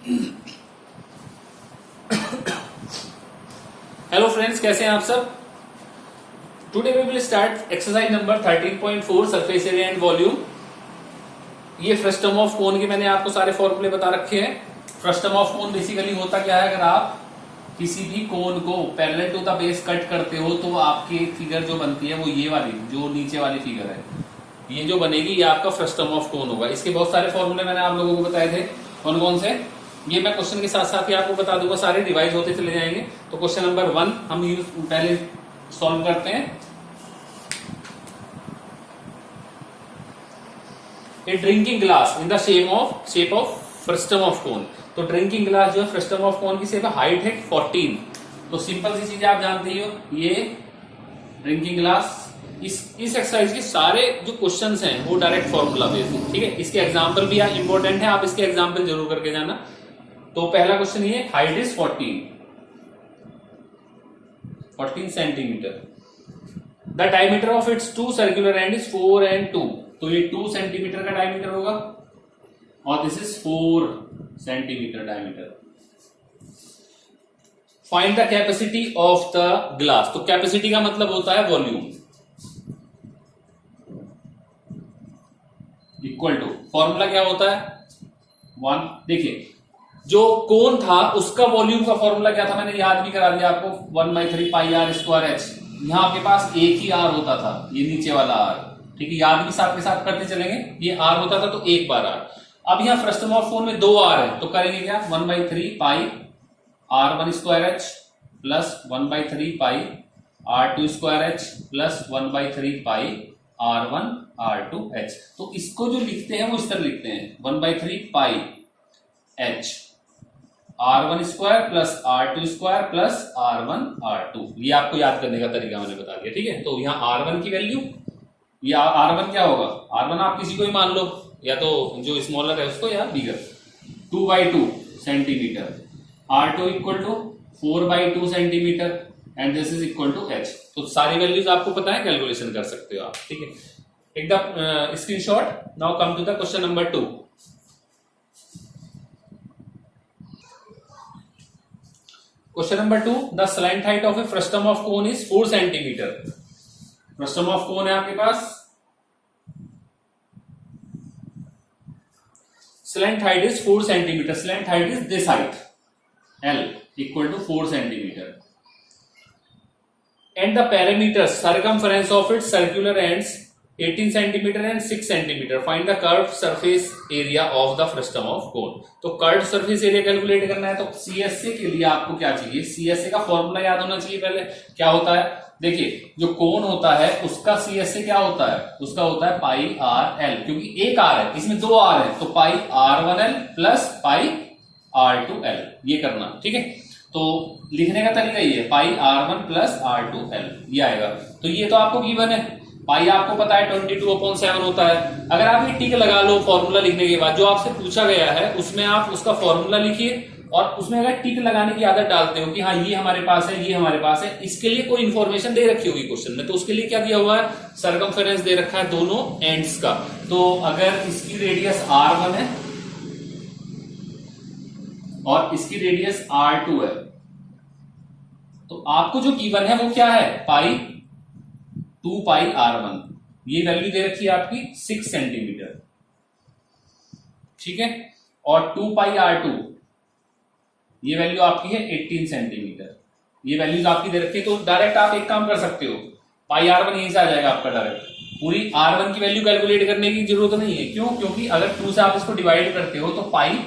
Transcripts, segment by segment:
Hello friends, कैसे हैं आप सब। Today we will start exercise number 13.4 surface area and volume. ये फ्रस्टम ऑफ कोन के मैंने आपको सारे फॉर्मूले बता रखे हैं। फ्रस्टम ऑफ कोन बेसिकली होता क्या है, अगर आप किसी भी कोन को parallel to the base cut करते हो तो आपकी फिगर जो बनती है वो ये वाली, जो नीचे वाली फिगर है, ये जो बनेगी ये आपका फ्रस्टम ऑफ कोन होगा। इसके बहुत सारे फॉर्मूले मैंने आप लोगों को बताए थे। कौन कौन से, ये मैं क्वेश्चन के साथ साथ ही आपको बता दूंगा, सारे रिवाइज होते चले जाएंगे। तो क्वेश्चन नंबर 1 हम यूज पहले सॉल्व करते हैं। A drinking glass in the shape of frustum of cone. तो ड्रिंकिंग ग्लास जो है फ्रस्टम ऑफ कोन की शेप है, हाइट है 14। तो सिंपल सी चीजें आप जानते ही हो, ये ड्रिंकिंग ग्लास। इस एक्सरसाइज के सारे जो क्वेश्चंस हैं वो डायरेक्ट फॉर्मूला बेस्ड है, ठीक है। इसके एग्जांपल भी इंपॉर्टेंट है, आप इसके एग्जांपल जरूर करके जाना। तो पहला क्वेश्चन ये, height is 14 centimetre. The diameter of its 2 circular and is 4 and 2। तो ये 2 सेंटीमीटर का डायमीटर होगा और this is 4 centimetre diameter. Find the capacity of the glass. तो कैपेसिटी का मतलब होता है वॉल्यूम, इक्वल टू, फॉर्मूला क्या होता है 1। देखिए जो कोन था उसका वॉल्यूम का फॉर्मूला क्या था, मैंने याद भी करा दिया आपको, 1/3 पाई आर स्क्वायर एच। यहां आपके पास एक ही आर होता था, ये नीचे वाला आर, ठीक है। याद भी साथ के साथ करते चलेंगे। ये आर होता था तो एक बार आर। अब यहां फ्रस्टम ऑफ कोन में 2 आर है, तो करेंगे क्या, 1/3 पाई R1 स्क्वायर एच प्लस 1/3 पाई R2 स्क्वायर एच प्लस 1/3 पाई R1 R2 एच। तो इसको जो लिखते हैं वो इस तरह लिखते हैं, 1/3 pi h R1 square plus R2 square plus R1 R2। ये आपको याद करने का तरीका मैंने बता दिया, ठीक है। तो यहाँ R1 की वैल्यू, या R1 क्या होगा, R1 आप किसी को ही मान लो, या तो जो स्मॉलर है उसको या bigger, 2/2 centimetre. R2 equal to 4/2 centimetre and this is equal to H। तो सारी वैल्यूज आपको पता है, कैलकुलेशन कर सकते हो आप, ठीक है। Take the screenshot. Now come to the question number 2। Question number 2, the slant height of a frustum of cone is 4 centimetre. Frustum of cone है आपके पास, slant height is 4 centimetre. Slant height is this height L equal to 4 centimetre and the parameters circumference of its circular ends 18 centimetre and 6 centimetre. Find the curve surface area of the frustum of cone. तो curve surface area calculate करना है, तो CSA के लिए आपको क्या चाहिए, CSA का फॉर्मूला याद होना चाहिए पहले। क्या होता है, देखिए जो कोन होता है उसका CSA क्या होता है, उसका होता है पाई RL, क्योंकि एक R है, इसमें 2 R है, तो पाई R1L प्लस पाई R2L, ये करना, ठीक है। तो लिखने का तरीका ये है, पाई R1 प्लस R2L, ये आएगा। तो ये तो आपको गिवन है, पाई आपको पता है 22/7 होता है। अगर आप ये टिक लगा लो फॉर्मूला लिखने के बाद, जो आपसे पूछा गया है उसमें आप उसका फॉर्मूला लिखिए, और उसमें अगर टिक लगाने की आदत डालते हो कि हाँ ये हमारे पास है, ये हमारे पास है, इसके लिए कोई इंफॉर्मेशन दे रखी होगी क्वेश्चन में, तो उसके लिए क्या दिया हुआ है, सर्कमफेरेंस दे रखा है दोनों एंड्स का। तो अगर इसकी रेडियस R1 है और इसकी रेडियस R2 है, तो आपको जो गिवन है वो क्या है, पाई 2 पाई R1। ये वैल्यू दे रखी है आपकी 6 सेंटीमीटर, ठीक है। और 2 पाई R2, ये वैल्यू आपकी है 18 सेंटीमीटर। ये वैल्यूज आपकी दे रखी है, तो डायरेक्ट आप एक काम कर सकते हो, पाई R1 यहीं से आ जाएगा आपका डायरेक्ट। पूरी R1 की वैल्यू कैलकुलेट करने की जरूरत नहीं है, क्यों, क्योंकि अगर 2 से आप इसको डिवाइड करते हो तो पाई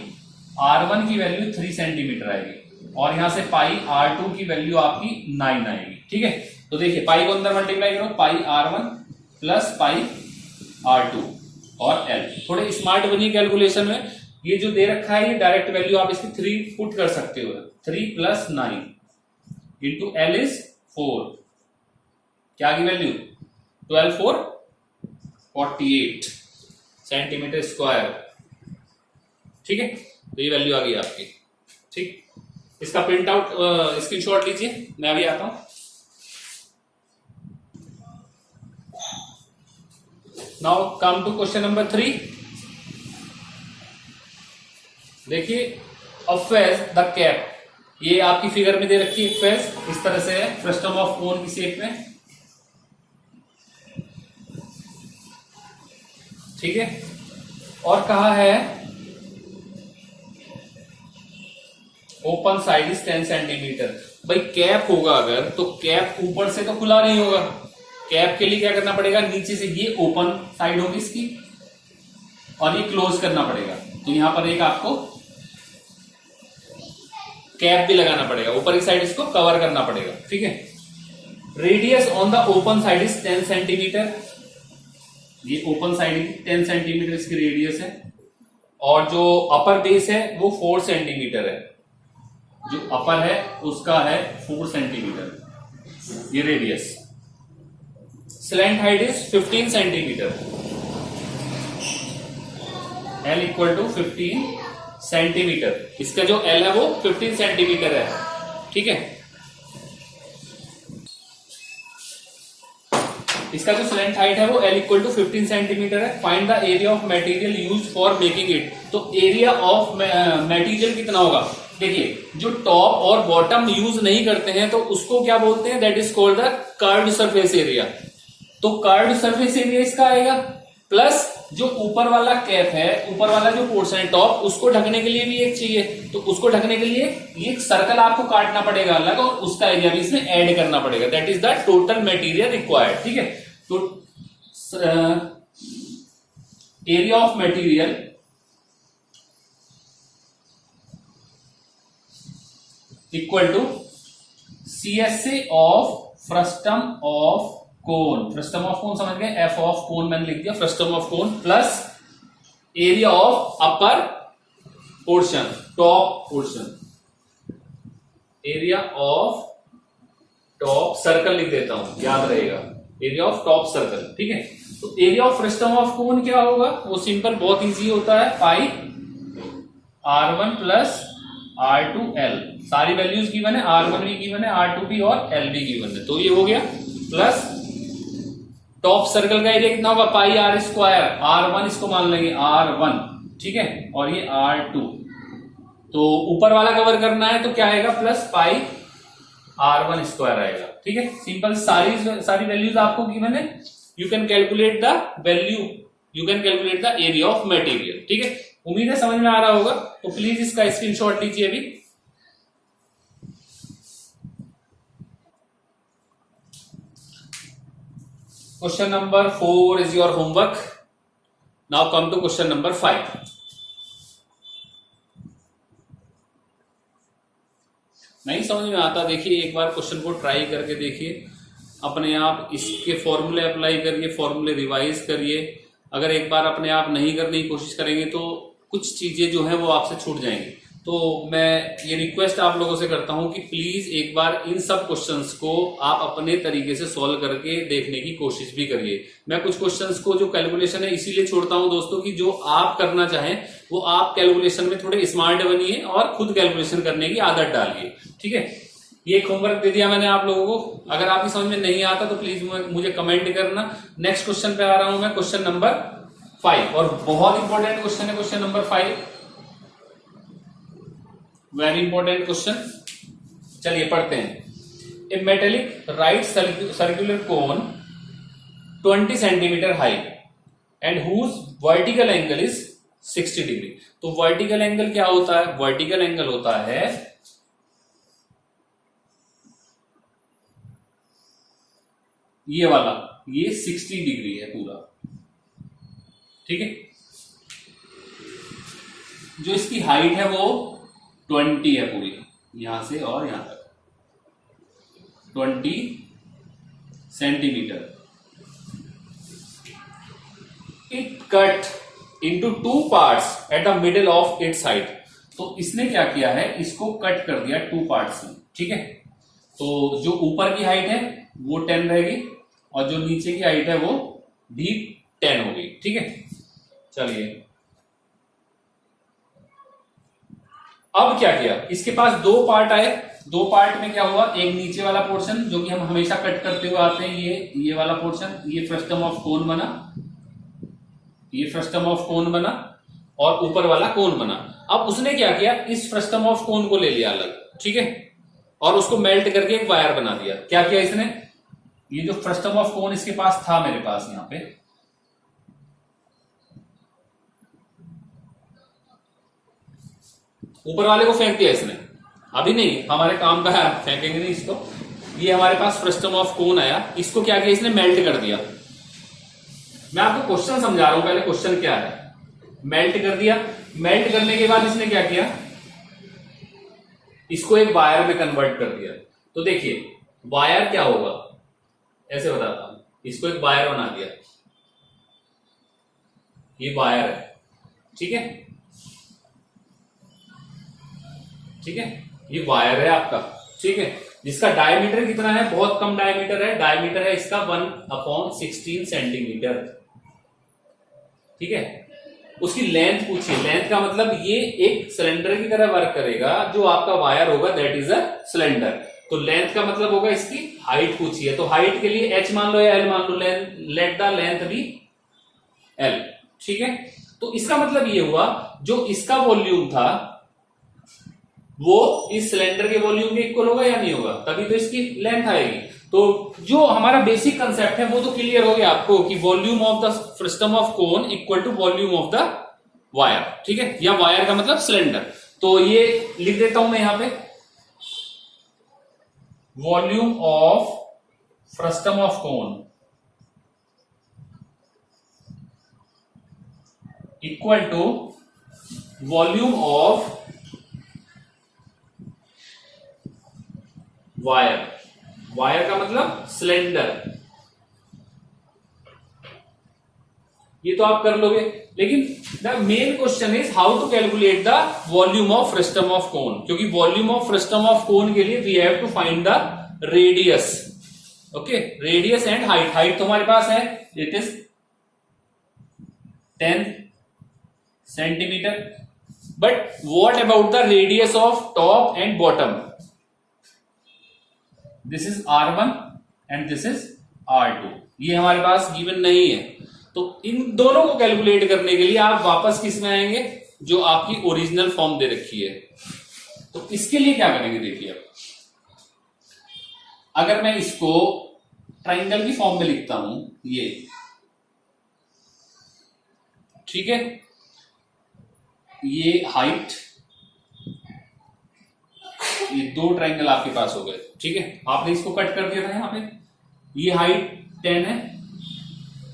R1 की वैल्यू 3 सेंटीमीटर आएगी, और यहां से पाई R2 की वैल्यू आपकी 9 आएगी, ठीक है। तो देखिए पाई को अंदर मल्टीप्लाई करो, पाई R1 प्लस पाई R2 और L। थोड़े स्मार्ट बनिए कैलकुलेशन में। ये जो दे रखा है ये डायरेक्ट वैल्यू आप इसकी 3 पुट कर सकते हो, 3 प्लस 9 इंटू L इज 4, क्या की वैल्यू 12 4 48 सेंटीमीटर स्क्वायर, ठीक है। तो ये वैल्यू आ गई आपकी, ठीक। इसका प्रिंट आउट स्क्रीनशॉट लीजिए, मैं अभी आता हूं। Now come to question number 3। देखिए अब फेस द कैप, ये आपकी फिगर में दे रखी है। फेस इस तरह से है, फ्रस्टम ऑफ कोन की शेप में, ठीक है। और कहा है ओपन साइड इज 10 सेंटीमीटर। भाई कैप होगा अगर, तो कैप ऊपर से तो खुला नहीं होगा, कैप के लिए क्या करना पड़ेगा, नीचे से ये ओपन साइड होगी इसकी और ये क्लोज करना पड़ेगा। तो यहां पर एक आपको कैप भी लगाना पड़ेगा, ऊपर की साइड इसको कवर करना पड़ेगा, ठीक है। Radius on the open side is 10 centimetre, ये ओपन साइड 10 सेंटीमीटर इसकी रेडियस है। और जो अपर बेस है वो 4 सेंटीमीटर है, जो अपर है उसका है 4 सेंटीमीटर ये radius. Slant height is 15 centimetre, L equal to 15 centimetre. इसका जो L है वो 15 सेंटीमीटर है, ठीक है। इसका जो स्लैंट हाइट है वो L इक्वल टू 15 सेंटीमीटर है। Find the area of material use for making it. तो एरिया ऑफ मटेरियल कितना होगा, देखिए जो टॉप और बॉटम यूज नहीं करते हैं तो उसको क्या बोलते हैं, that is called the curved surface area. तो कर्व्ड सरफेस एरिया इसका आएगा, प्लस जो ऊपर वाला कैप है, ऊपर वाला जो पोर्शन है टॉप, उसको ढकने के लिए भी एक चाहिए। तो उसको ढकने के लिए ये सर्कल आपको काटना पड़ेगा अलग, और उसका एरिया भी इसमें ऐड करना पड़ेगा, that is the total material required, ठीक है। तो area of material equal to CSA of frustum of cone. Frustum of cone समझ गए, F ऑफ कोन मैंने लिख दिया, frustum of cone plus area of upper portion, top portion, area of top circle लिख देता हूं, याद रहेगा, एरिया ऑफ टॉप सर्कल, ठीक है। तो एरिया ऑफ फ्रस्टम ऑफ कोन क्या होगा, वो सिंपल बहुत इजी होता है, पाई R1 प्लस R2L। सारी वैल्यूज गिवन है, R1 भी गिवन है, R2 भी और L भी गिवन है। तो ये हो गया, प्लस टॉप सर्कल का एरिया कितना होगा, पाई R स्क्वायर, R1 इसको मान लेंगे R1, ठीक है, और ये R2। तो ऊपर वाला कवर करना है तो क्या आएगा, प्लस पाई R1 स्क्वायर आएगा, ठीक है। सिंपल सारी वैल्यूज आपको गिवन है, you can calculate the value, you can calculate the area of material, ठीक है। उम्मीद है समझ में आ रहा होगा, तो प्लीज इसका स्क्रीनशॉट लीजिए अभी। Question number 4 is your homework. Now come to question number 5। नहीं समझ में आता, देखिए एक बार क्वेश्चन को ट्राई करके देखिए, अपने आप इसके फॉर्मूले अप्लाई करिए, फॉर्मूले रिवाइज करिए। अगर एक बार अपने आप नहीं करने की कोशिश करेंगे तो कुछ चीजें जो है वो आपसे छूट जाएंगी। तो मैं ये रिक्वेस्ट आप लोगों से करता हूं कि प्लीज एक बार इन सब क्वेश्चंस को आप अपने तरीके से सॉल्व करके देखने की कोशिश भी करिए। मैं कुछ क्वेश्चंस को जो कैलकुलेशन है इसीलिए छोड़ता हूं दोस्तों कि जो आप करना चाहें वो आप कैलकुलेशन में थोड़े स्मार्ट बनिए और खुद कैलकुलेशन करने की आदत डालिए, ठीक है। ये होमवर्क दे दिया मैंने आप लोगों को, अगर आपकी समझ में नहीं आता तो प्लीज मुझे कमेंट करना। नेक्स्ट क्वेश्चन पे आ रहा हूं मैं, क्वेश्चन नंबर 5, और बहुत इंपॉर्टेंट क्वेश्चन है question number 5, very important question. चलिए पढ़ते हैं। A metallic right circular cone 20 centimetre height and whose vertical angle is 60 degree. तो वर्टिकल एंगल क्या होता है, वर्टिकल एंगल होता है ये वाला, ये 60 डिग्री है पूरा, ठीक है। जो इसकी हाइट है वो 20 है पूरी, यहां से और यहां तक 20 centimetre. It cut into 2 parts at the middle of its side. तो इसने क्या किया है, इसको कट कर दिया 2 पार्ट्स में, ठीक है। तो जो ऊपर की हाइट है वो 10 रहेगी और जो नीचे की हाइट है वो भी 10 होगी, ठीक है। चलिए अब क्या किया, इसके पास 2 पार्ट आए, 2 पार्ट में क्या हुआ, एक नीचे वाला पोर्शन जो कि हम हमेशा कट करते हुए आते हैं, ये वाला पोर्शन, ये फ्रस्टम ऑफ कोन बना, ये फ्रस्टम ऑफ कोन बना, और ऊपर वाला कोन बना। अब उसने क्या किया, इस फ्रस्टम ऑफ कोन को ले लिया अलग, ठीक है, और उसको मेल्ट करके एक वायर बना दिया। क्या किया इसने, ये जो फ्रस्टम ऑफ कोन इसके पास था, मेरे पास यहां पे, ऊपर वाले को फेंक दिया इसने, अभी नहीं, हमारे काम का है, फेंकेंगे नहीं इसको। ये हमारे पास फ्रस्टम ऑफ कोन आया, इसको क्या किया इसने, मेल्ट कर दिया। मैं आपको क्वेश्चन समझा रहा हूं, पहले क्वेश्चन क्या है। मेल्ट कर दिया, मेल्ट करने के बाद इसने क्या किया, इसको एक वायर में कन्वर्ट कर दिया। तो देखिए वायर क्या होगा, ऐसे बताता हूं, इसको एक वायर बना दिया, ये वायर है, ठीक है, ठीक है, ये वायर है आपका, ठीक है, जिसका डायमीटर कितना है, बहुत कम डायमीटर है, डायमीटर है इसका 1/16 सेंटीमीटर, ठीक है। उसकी लेंथ पूछिए, लेंथ का मतलब ये एक सिलेंडर की तरह वर्क करेगा, जो आपका वायर होगा दैट इज अ सिलेंडर। तो लेंथ का मतलब होगा इसकी हाइट पूछिए, तो हाइट के लिए h मान लो या l मान लो, let the length be l, ठीक है। तो इसका मतलब ये हुआ, जो इसका वॉल्यूम था वो इस सिलेंडर के वॉल्यूम के इक्वल होगा या नहीं होगा, तभी तो इसकी लेंथ आएगी। तो जो हमारा बेसिक कंसेप्ट है वो तो क्लियर हो गया आपको कि volume of the frustum of cone equal to volume of the wire, ठीक है, या वायर का मतलब सिलेंडर। तो ये लिख देता हूं मैं यहां पे, volume of frustum of cone equal to volume of wire, wire का मतलब सिलेंडर। ये तो आप कर लोगे, लेकिन the main question is how to calculate the volume of frustum of cone, क्योंकि volume of frustum of cone के लिए we have to find the radius, okay, radius and height. Height तो हमारे पास है, it is 10 centimetre, but what about the radius of top and bottom, this is R1 and this is R2, ये हमारे पास given नहीं है। तो इन दोनों को कैलकुलेट करने के लिए आप वापस किस में आएंगे, जो आपकी ओरिजिनल फॉर्म दे रखी है। तो इसके लिए क्या करेंगे, देखिए अब अगर मैं इसको ट्राइंगल की फॉर्म में लिखता हूं, ये ठीक है, ये हाइट, ये दो ट्राइंगल आपके पास हो गए, ठीक है, आपने इसको कट कर दिया था यहां पे, ये हाइट 10 है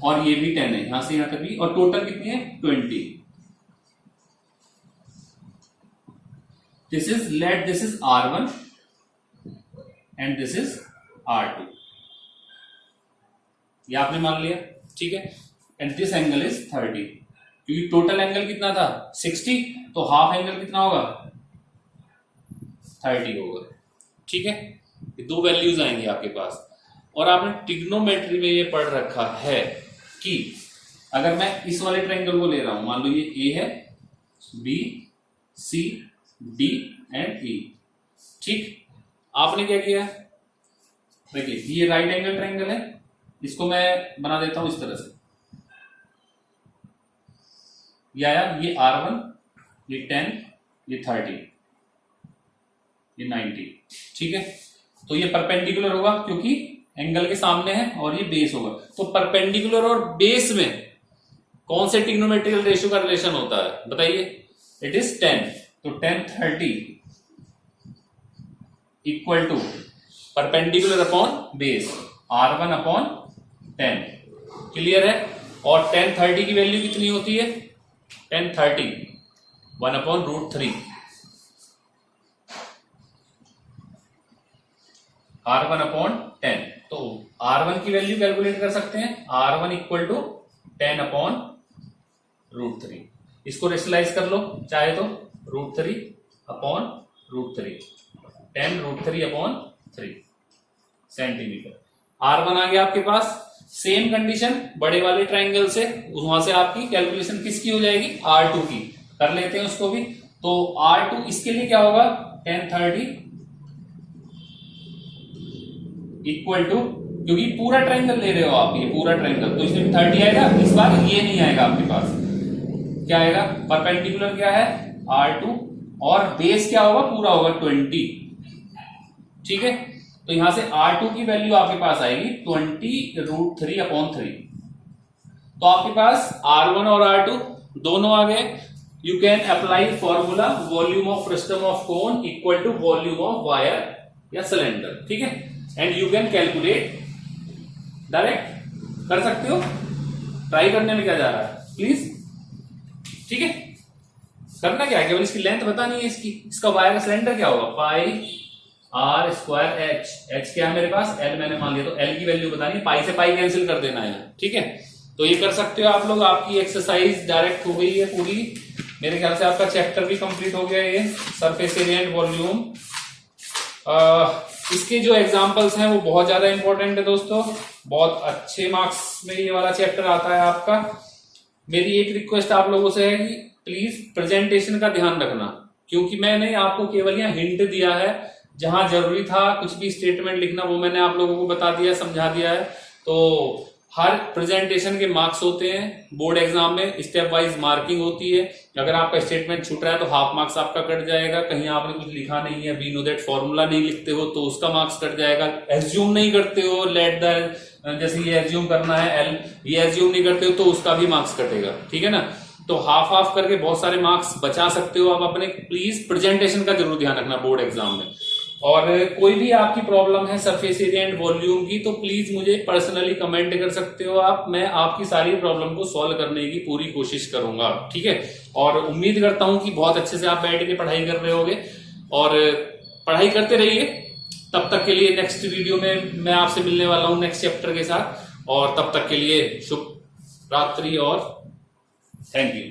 और ये भी 10 है, यहां से यहां तक भी, और टोटल कितनी है 20। This is let this is R1 and this is R2, ये आपने मान लिया, ठीक है, एंड दिस एंगल इज 30, क्योंकि टोटल एंगल कितना था 60, तो हाफ एंगल कितना होगा 30 होगा, ठीक है। ये दो वैल्यूज आएंगी आपके पास। और आपने ट्रिग्नोमेट्री में ये पढ़ रखा है कि अगर मैं इस वाले ट्रायंगल को ले रहा हूं, मान लो ये A है, B, C, D and E, ठीक, आपने क्या किया, देखिए ये राइट एंगल ट्रायंगल है, इसको मैं बना देता हूं इस तरह से, ये आया, ये R1, ये 10, ये 30, ये 90, ठीक है। तो ये परपेंडिकुलर होगा क्योंकि एंगल के सामने है, और ये बेस होगा। तो परपेंडिकुलर और बेस में कौन से ट्रिग्नोमेट्रिकल रेशियो का रिलेशन होता है बताइए, इट इज 10, तो 10 30 equal to perpendicular upon base R1 upon 10, clear है। और 10 30 की वैल्यू कितनी होती है, 10 30 1/√3, R1 अपॉन 10। तो R1 की वैल्यू कैलकुलेट कर सकते हैं, R1 इक्वल टू 10 अपॉन √3, इसको रेशनलाइज कर लो चाहे तो, √3 अपॉन √3, 10 √3 अपॉन 3 सेंटीमीटर। R1 आ गया आपके पास। सेम कंडीशन बड़े वाले ट्राइंगल से, वहां से आपकी कैलकुलेशन किसकी हो जाएगी, R2 की, कर लेते हैं उसको भी। तो R2 इसके लिए क्या होगा, 10 30 इक्वल टू, क्योंकि पूरा ट्रायंगल ले रहे हो आप, ये पूरा ट्रायंगल, तो इसमें 30 आएगा, इस बार ये नहीं आएगा आपके पास, क्या आएगा, परपेंडिकुलर क्या है R2 और बेस क्या होगा, पूरा होगा 20। ठीक है, तो यहां से R2 की वैल्यू आपके पास आएगी 20√3/3। तो आपके पास R1 और R2 दोनों आ गए। You can apply formula volume of frustum of cone equal to volume of wire या सिलेंडर। ठीक है, and you can calculate direct, कर सकते हो। ट्राई करने में क्या जा रहा है प्लीज। ठीक है, करना क्या है, केवल इसकी लेंथ बतानी है इसकी। इसका वायर का सिलेंडर क्या होगा, पाई आर स्क्वायर एच। एच क्या है मेरे पास, एल मैंने मान लिया, तो एल की वैल्यू बतानी है। पाई से पाई कैंसिल कर देना है। ठीक है, तो ये कर सकते हो आप लोग। आपकी एक्सरसाइज डायरेक्ट हो गई है पूरी। मेरे ख्याल से आपका चैप्टर भी कंप्लीट हो गया है, ये सरफेस एरिया एंड वॉल्यूम। इसके जो एग्जांपल्स हैं वो बहुत ज्यादा इंपॉर्टेंट है दोस्तों, बहुत अच्छे मार्क्स में ये वाला चैप्टर आता है आपका। मेरी एक रिक्वेस्ट आप लोगों से है कि प्लीज प्रेजेंटेशन का ध्यान रखना, क्योंकि मैंने आपको केवल यहाँ हिंट दिया है। जहां जरूरी था कुछ भी स्टेटमेंट लिखना वो मैंने आप लोगों को बता दिया, समझा दिया है। तो हर प्रेजेंटेशन के मार्क्स होते हैं बोर्ड एग्जाम में, स्टेप वाइज मार्किंग होती है। अगर आपका स्टेटमेंट छूट रहा है तो हाफ मार्क्स आपका कट जाएगा। कहीं आपने कुछ लिखा नहीं है, वी नो दैट फॉर्मूला नहीं लिखते हो तो उसका मार्क्स कट जाएगा। एज्यूम नहीं करते हो, लेट द, जैसे ये एज्यूम करना है एल, ये एज्यूम नहीं करते हो तो उसका भी मार्क्स कटेगा। ठीक है ना, तो हाफ हाफ करके बहुत सारे मार्क्स बचा सकते हो आप अपने। प्लीज प्रेजेंटेशन का जरूर ध्यान रखना बोर्ड एग्जाम में। और कोई भी आपकी प्रॉब्लम है सरफेस एरिया एंड वॉल्यूम की तो प्लीज मुझे पर्सनली कमेंट कर सकते हो आप। मैं आपकी सारी प्रॉब्लम को सॉल्व करने की पूरी कोशिश करूंगा। ठीक है, और उम्मीद करता हूं कि बहुत अच्छे से आप बैठ के पढ़ाई कर रहे होगे और पढ़ाई करते रहिए। तब तक के लिए नेक्स्ट वीडियो में मैं आपसे मिलने वाला हूं नेक्स्ट चैप्टर के साथ, और तब तक के लिए शुभ रात्रि और थैंक यू।